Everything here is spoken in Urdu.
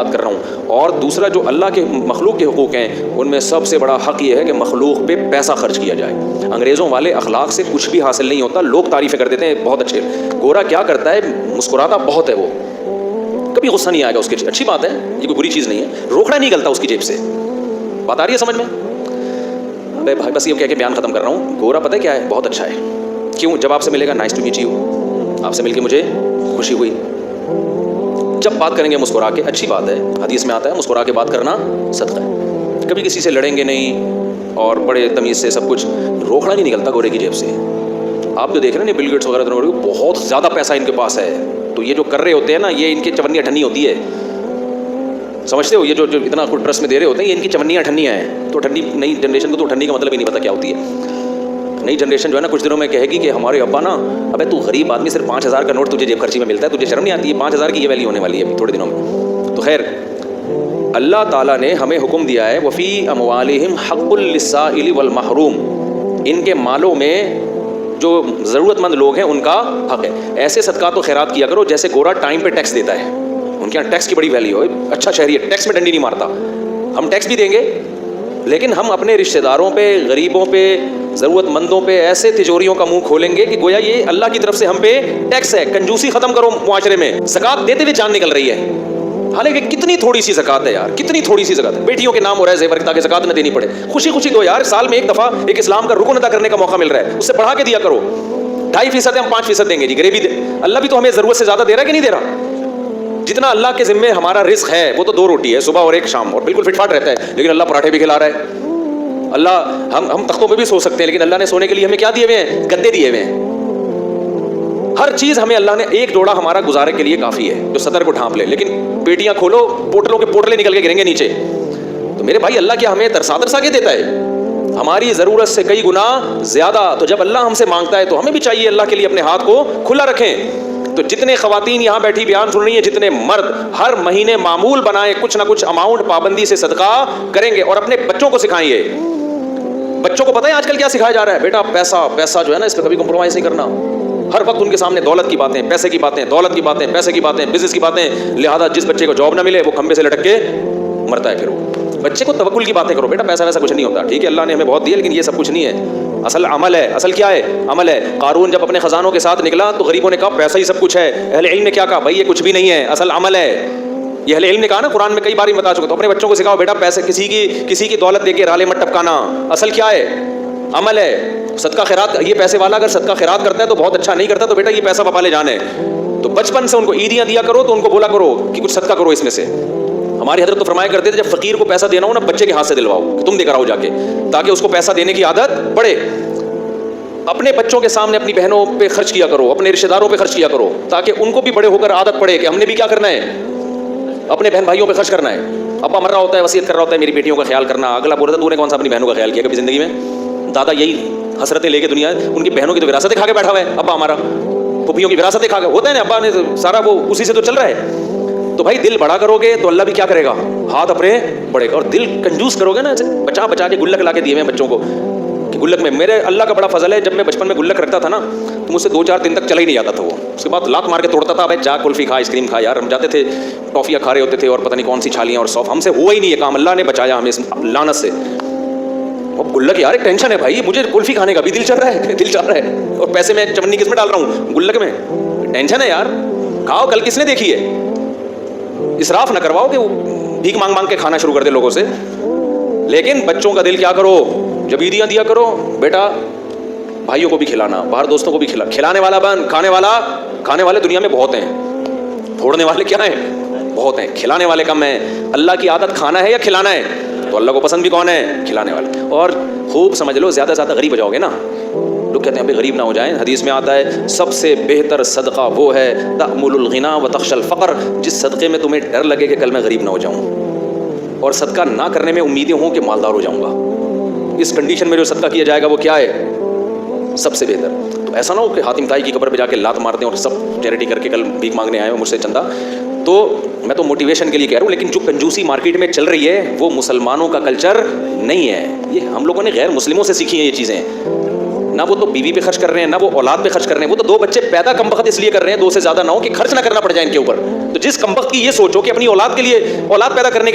بات کر رہا ہوں. اور دوسرا جو اللہ کے مخلوق کے حقوق ہیں ان میں سب سے بڑا حق یہ ہے کہ مخلوق پہ پیسہ خرچ کیا جائے. انگریزوں والے اخلاق سے کچھ بھی حاصل نہیں ہوتا. لوگ تعریفیں کر دیتے ہیں بہت اچھے. گورا کیا کرتا ہے؟ مسکراتا بہت ہے. وہ کبھی غصہ نہیں آئے گا اس کی. اچھی بات ہے, یہ کوئی بری چیز نہیں ہے. روکڑا نہیں نکلتا اس کی جیب سے. بات آ رہی ہے سمجھ میں؟ ابے بھائی بس یہ کہہ کے بیان ختم کر رہا ہوں. گورا پتہ ہے کیا ہے؟ بہت اچھا ہے. کیوں؟ جب آپ سے ملے گا نائس ٹو میٹ یو, آپ سے مل کے مجھے خوشی ہوئی. جب بات کریں گے مسکرا کے, اچھی بات ہے. حدیث میں آتا ہے مسکرا کے بات کرنا صدقہ ہے. کبھی کسی سے لڑیں گے نہیں اور بڑے تمیز سے سب کچھ. روکڑا نہیں نکلتا گورے کی جیب سے. آپ جو دیکھ رہے ہیں بل گیٹس وغیرہ بہت زیادہ پیسہ ان کے پاس ہے, تو یہ جو کر رہے ہوتے ہیں نا, یہ ان کی چونی اٹھنی ہوتی ہے. سمجھتے ہو؟ یہ جو اتنا کچھ ٹرسٹ میں دے رہے ہوتے ہیں, یہ ان کی چونیاں اٹھنیاں ہیں. تو اٹھنی نئی جنریشن کو تو اٹھنی کا مطلب ہی نہیں پتا کیا ہوتی ہے. نئی جنریشن جو ہے نا کچھ دنوں میں کہے گی کہ ہمارے ابا نا, ابے تو غریب آدمی, صرف 5,000 کا نوٹ تجھے جیب خرچی میں ملتا ہے, تجھے شرم نہیں آتی ہے؟ 5,000 کی یہ ویلیو ہونے والی ہے ابھی تھوڑے دنوں میں. تو خیر, اللہ تعالیٰ نے ہمیں حکم دیا ہے وفی اموالہم حق للسائل والمحروم, ان کے مالوں میں جو ضرورت مند لوگ ہیں ان کا حق ہے. ایسے صدقات و خیرات کیا کرو جیسے گورا ٹائم پہ ٹیکس دیتا ہے. ان کے یہاں ٹیکس کی بڑی ویلیو ہے. اچھا شہری ہے, ٹیکس میں ڈنڈی نہیں مارتا. ہم ٹیکس بھی دیں گے لیکن ہم اپنے رشتہ داروں پہ, غریبوں پہ, ضرورت مندوں پہ ایسے تجوریوں کا منہ کھولیں گے کہ گویا یہ اللہ کی طرف سے ہم پہ ٹیکس ہے. کنجوسی ختم کرو معاشرے میں. زکوٰۃ دیتے ہوئے جان نکل رہی ہے, حالانکہ کتنی تھوڑی سی زکوٰۃ ہے یار, کتنی تھوڑی سی زکوٰۃ ہے. بیٹیوں کے نام ہو رہا ہے زیور تاکہ زکوٰۃ نہ دینی پڑے. خوشی خوشی دو یار, سال میں ایک دفعہ ایک اسلام کا رکن ادا کرنے کا موقع مل رہا ہے, اس سے بڑھا کے دیا کرو. 2.5% ہم 5% دیں گے جی. غریبی اللہ بھی تو ہمیں ضرورت سے زیادہ دے رہا ہے کہ نہیں دے رہا؟ جتنا اللہ کے ذمے ہمارا رزق ہے وہ تو 2 روٹی ہے, صبح اور ایک شام, اور بالکل فٹ فاٹ رہتا ہے. لیکن اللہ پراٹھے بھی کھلا رہا ہے. اللہ ہم تختوں پہ بھی سو سکتے ہیں, لیکن اللہ نے سونے کے لیے ہمیں کیا دیے ہوئے ہیں؟ گدے دیے ہوئے ہیں. ہر چیز ہمیں اللہ نے, ایک جوڑا ہمارا گزارے کے لیے کافی ہے جو صدر کو ڈھانپ لے, لیکن پیٹیاں کھولو پوٹلوں کے پوٹلے نکل کے گریں گے نیچے. تو میرے بھائی اللہ کیا ہمیں ترسا ترسا کے دیتا ہے؟ ہماری ضرورت سے کئی گنا زیادہ. تو جب اللہ ہم سے مانگتا ہے تو ہمیں بھی چاہیے اللہ کے لیے اپنے ہاتھ کو کھلا رکھیں. تو جتنے خواتین یہاں بیٹھی بیان سن رہی ہیں, جتنے مرد, ہر مہینے معمول بنائیں کچھ نہ کچھ اماؤنٹ پابندی سے صدقہ کریں گے, اور اپنے بچوں کو سکھائیں. یہ بچوں کو پتہ ہے آج کل کیا سکھایا جا رہا ہے؟ بیٹا پیسہ جو ہے نا, اس پہ کبھی کمپرومائز نہیں کرنا. ہر وقت ان کے سامنے دولت کی باتیں, پیسے کی باتیں, دولت کی باتیں, پیسے کی باتیں, بزنس کی باتیں. لہذا جس بچے کو جاب نہ ملے وہ کھمبے سے لٹک کے مرتا ہے. پھر وہ بچے کو توکل کی باتیں کرو. بیٹا پیسہ ویسا کچھ نہیں ہوتا, ٹھیک ہے اللہ نے ہمیں بہت دیا, لیکن یہ سب کچھ نہیں ہے. اصل عمل ہے. اصل کیا ہے؟ عمل ہے. قارون جب اپنے خزانوں کے ساتھ نکلا تو غریبوں نے کہا پیسہ ہی سب کچھ ہے. اہل علم نے کیا کہا؟ بھائی یہ کچھ بھی نہیں ہے, اصل عمل ہے. یہ اہل علم نے کہا نا, قرآن میں کئی بار بتا چکا. تو اپنے بچوں کو سکھاؤ بیٹا پیسے کسی کی دولت دے کے رالے مت ٹپکانا. اصل کیا ہے؟ عمل ہے. صدقہ خیرات, یہ پیسے والا اگر صدقہ خیرات کرتا ہے تو بہت اچھا, نہیں کرتا تو بیٹا یہ پیسہ پپا لے جانا ہے. تو بچپن سے ان کو عیدیاں دیا کرو, تو ان کو بولا کرو کہ کچھ صدقہ کرو اس میں سے. ہماری حضرت تو فرمایا کرتے تھے جب فقیر کو پیسہ دینا ہو نا, بچے کے ہاتھ سے دلواؤ کہ تم دے کر آؤ جا کے, تاکہ اس کو پیسہ دینے کی عادت پڑے. اپنے بچوں کے سامنے اپنی بہنوں پہ خرچ کیا کرو, اپنے رشتہ داروں پہ خرچ کیا کرو, تاکہ ان کو بھی بڑے ہو کر عادت پڑے کہ ہم نے بھی کیا کرنا ہے, اپنے بہن بھائیوں پہ خرچ کرنا ہے. ابا مر رہا ہوتا ہے, وصیت کر رہا ہوتا ہے میری بیٹیوں کا خیال کرنا. اگلا بول رہا تھا تو نے کون سا اپنی بہنوں کا خیال کیا کبھی زندگی میں؟ دادا یہی حسرتیں لے کے دنیا, ان کی بہنوں کی تو وراثتیں کھا کے بیٹھا ہوا ہے ابا ہمارا, پھوپھیوں کی وراثتیں کھا کے ہوتا ہے نا, ابا نے سارا وہ اسی سے تو چل رہا ہے. تو بھائی دل بڑا کرو گے تو اللہ بھی کیا کرے گا؟ ہاتھ اپنے بڑھے گا. اور دل کنجوس کرو گے نا, بچا کے گلک لا کے دیے ہیں بچوں کو کہ گلک میں, میرے اللہ کا بڑا فضل ہے, جب میں بچپن میں گلک رکھتا تھا نا تو مجھ سے 2-4 دن تک چلا ہی نہیں جاتا تھا وہ. اس کے بعد لات مار کے توڑتا تھا, بھائی جا کلفی کھا, آئس کریم کھا. یار ہم جاتے تھے ٹافیاں کھا رہے ہوتے تھے اور پتہ نہیں کون سی چھالیاں اور سوف, ہم سے ہوا ہی نہیں یہ کام. اللہ نے بچایا ہمیں اس لعنت سے. اب گلک یار ایک ٹینشن ہے بھائی, مجھے کلفی کھانے کا بھی دل چل رہا ہے, اور پیسے میں چمنی کس میں ڈال رہا ہوں؟ گلک میں. ٹینشن ہے یار, کھاؤ, کل کس نے دیکھی ہے. اسراف نہ کرواؤ کہ بھیک مانگ کے کھانا شروع کر دے لوگوں سے. لیکن بچوں کا دل کیا کرو, جب عیدیاں دیا کرو بیٹا بھائیوں کو بھی کھلانا, باہر دوستوں کو بھی کھلانے والا بن. کھانے والے دنیا میں بہت ہیں, پھوڑنے والے کیا ہیں؟ بہت ہیں. کھلانے والے کم ہیں. اللہ کی عادت کھانا ہے یا کھلانا ہے؟ تو اللہ کو پسند بھی کون ہے؟ کھلانے والے. اور خوب سمجھ لو, زیادہ سے زیادہ غریب ہو جاؤ گے نا, لوگ کہتے ہیں ابھی غریب نہ ہو جائیں. حدیث میں آتا ہے سب سے بہتر صدقہ وہ ہے تأمل الغنا و تخشى الفقر, جس صدقے میں تمہیں ڈر لگے کہ کل میں غریب نہ ہو جاؤں, اور صدقہ نہ کرنے میں امیدیں ہوں کہ مالدار ہو جاؤں گا. اس کنڈیشن میں جو صدقہ کیا جائے گا وہ کیا ہے؟ سب سے بہتر. تو ایسا نہ ہو کہ حاتم طائی کی قبر پہ جا کے لات مار دیں اور سب چیریٹی کر کے کل بھیک مانگنے آئے ہو مجھ سے چندہ. تو میں تو موٹیویشن کے لیے کہہ رہا ہوں, لیکن جو کنجوسی مارکیٹ میں چل رہی ہے وہ مسلمانوں کا کلچر نہیں ہے. یہ ہم لوگوں نے غیر مسلموں سے سیکھی ہیں یہ چیزیں. نہ وہ تو بیوی پہ خرچ کر رہے ہیں، نہ وہ اولاد پہ خرچ کر رہے ہیں، وہ تو 2 بچے پیدا کم وقت اس لیے کر رہے ہیں 2 سے زیادہ نہ ہو کہ خرچ نہ کرنا پڑ جائے ان کے اوپر. تو جس کم وقت کی یہ سوچو کہ اپنی اولاد کے لیے، اولاد پیدا کرنے کے